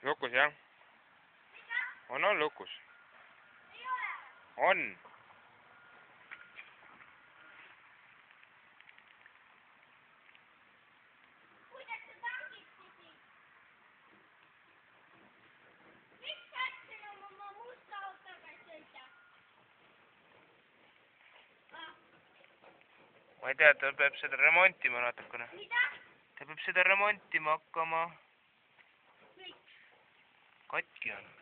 Lukus jah? On lukus. On. Kuidas sa tankid pidi? Miks sa enam oma musta autoga ei sõida? Ma ei tea, ta peab seda remontima natukene. Mida? Ta peab seda remontima hakkama. Miks? Katki on.